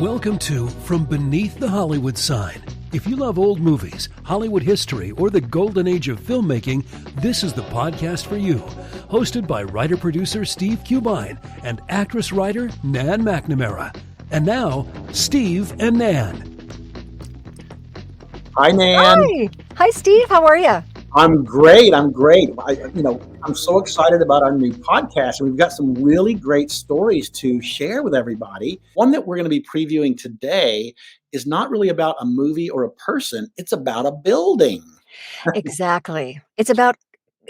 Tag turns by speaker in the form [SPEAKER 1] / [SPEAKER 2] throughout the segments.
[SPEAKER 1] Welcome to From Beneath the Hollywood Sign. If you love old movies, Hollywood history, or the golden age of filmmaking, this is the podcast for you. Hosted by writer-producer Steve Cubine and actress-writer Nan McNamara. And now, Steve and Nan.
[SPEAKER 2] Hi, Nan.
[SPEAKER 3] Hi, Steve. How are you?
[SPEAKER 2] I'm great. I'm so excited about our new podcast, and we've got some really great stories to share with everybody. One that we're going to be previewing today is not really about a movie or a person. It's about a building.
[SPEAKER 3] Exactly. It's about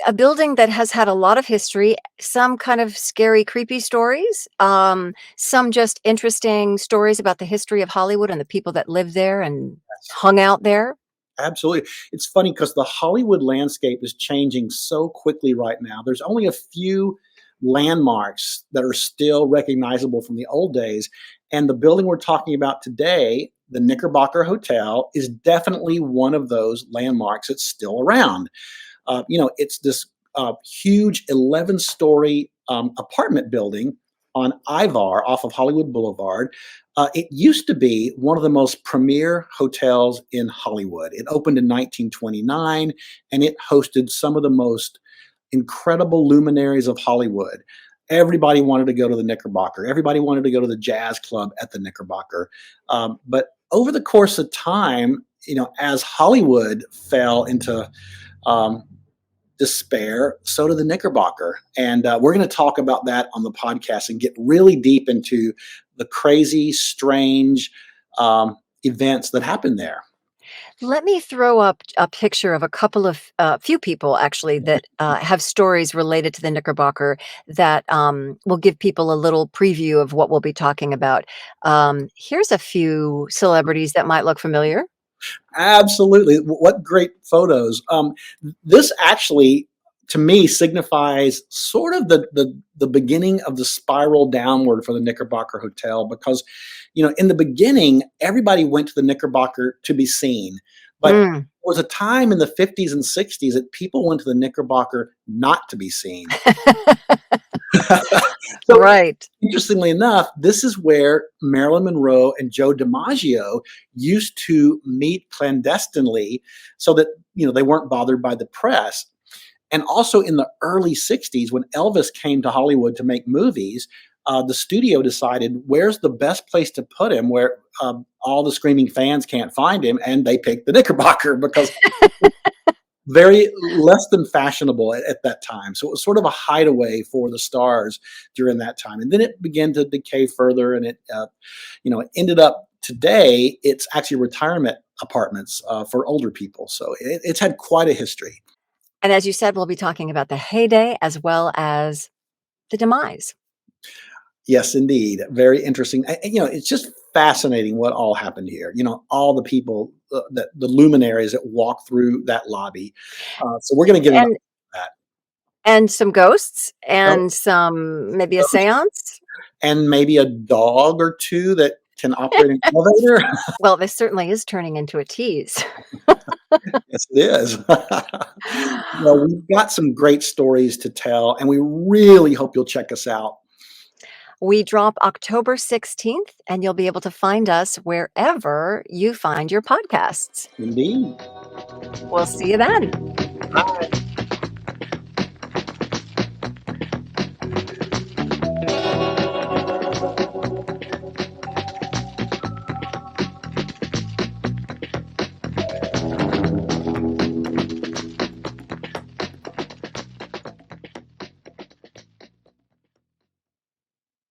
[SPEAKER 3] a building that has had a lot of history, some kind of scary, creepy stories, some just interesting stories about the history of Hollywood and the people that lived there and hung out there.
[SPEAKER 2] Absolutely. It's funny because the Hollywood landscape is changing so quickly right now. There's only a few landmarks that are still recognizable from the old days. And the building we're talking about today, the Knickerbocker Hotel, is definitely one of those landmarks that's still around. It's this huge 11-story apartment building on Ivar off of Hollywood Boulevard. It used to be one of the most premier hotels in Hollywood. It opened in 1929, and it hosted some of the most incredible luminaries of Hollywood. Everybody wanted to go to the Knickerbocker. Everybody wanted to go to the jazz club at the Knickerbocker. But over the course of time, as Hollywood fell into despair, so did the Knickerbocker. And we're going to talk about that on the podcast and get really deep into the crazy, strange events that happened there.
[SPEAKER 3] Let me throw up a picture of a couple of few people actually that have stories related to the Knickerbocker that will give people a little preview of what we'll be talking about. Here's a few celebrities that might look familiar.
[SPEAKER 2] Absolutely. What great photos. This actually, to me, signifies sort of the beginning of the spiral downward for the Knickerbocker Hotel because, in the beginning, everybody went to the Knickerbocker to be seen. But there was a time in the 50s and 60s that people went to the Knickerbocker not to be seen. So,
[SPEAKER 3] right.
[SPEAKER 2] Interestingly enough, this is where Marilyn Monroe and Joe DiMaggio used to meet clandestinely so that, they weren't bothered by the press. And also in the early 60s, when Elvis came to Hollywood to make movies, the studio decided where's the best place to put him where all the screaming fans can't find him. And they picked the Knickerbocker because very less than fashionable at that time. So it was sort of a hideaway for the stars during that time. And then it began to decay further. And it ended up today, it's actually retirement apartments for older people. So it's had quite a history.
[SPEAKER 3] And as you said, we'll be talking about the heyday as well as the demise.
[SPEAKER 2] Yes, indeed. Very interesting. It's just fascinating what all happened here. All the people, the luminaries that walk through that lobby. So we're going to get into that.
[SPEAKER 3] And some ghosts and maybe a seance.
[SPEAKER 2] And maybe a dog or two that can operate an elevator.
[SPEAKER 3] Well, this certainly is turning into a tease.
[SPEAKER 2] Yes, it is. We've got some great stories to tell, and we really hope you'll check us out.
[SPEAKER 3] We drop October 16th, and you'll be able to find us wherever you find your podcasts.
[SPEAKER 2] Indeed.
[SPEAKER 3] We'll see you then.
[SPEAKER 2] Bye.